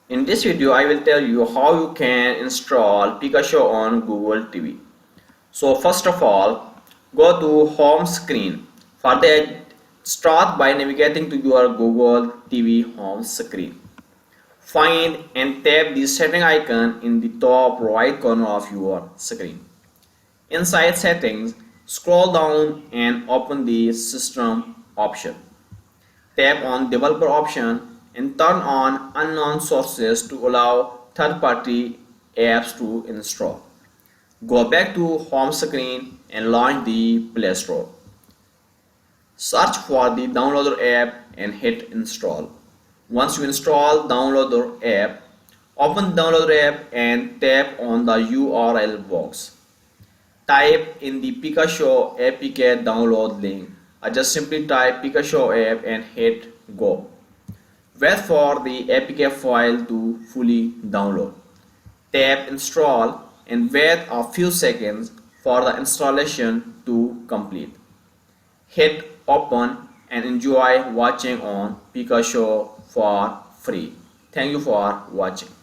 In this video, I will tell you how you can install Pikashow on Google TV. So first of all, go to home screen. For that, start by navigating to your Google TV home screen. Find and tap the setting icon in the top right corner of your screen. Inside settings, scroll down and open the system option. Tap on developer option and turn on unknown sources to allow third-party apps to install. Go back to home screen and launch the Play Store. Search for the downloader app and hit install. Once you install downloader app, open downloader app and tap on the URL box. Type in the Pikashow APK download link. I just simply type Pikashow app and hit go. Wait for the APK file to fully download. Tap install and wait a few seconds for the installation to complete. Hit open and enjoy watching on Pikashow for free. Thank you for watching.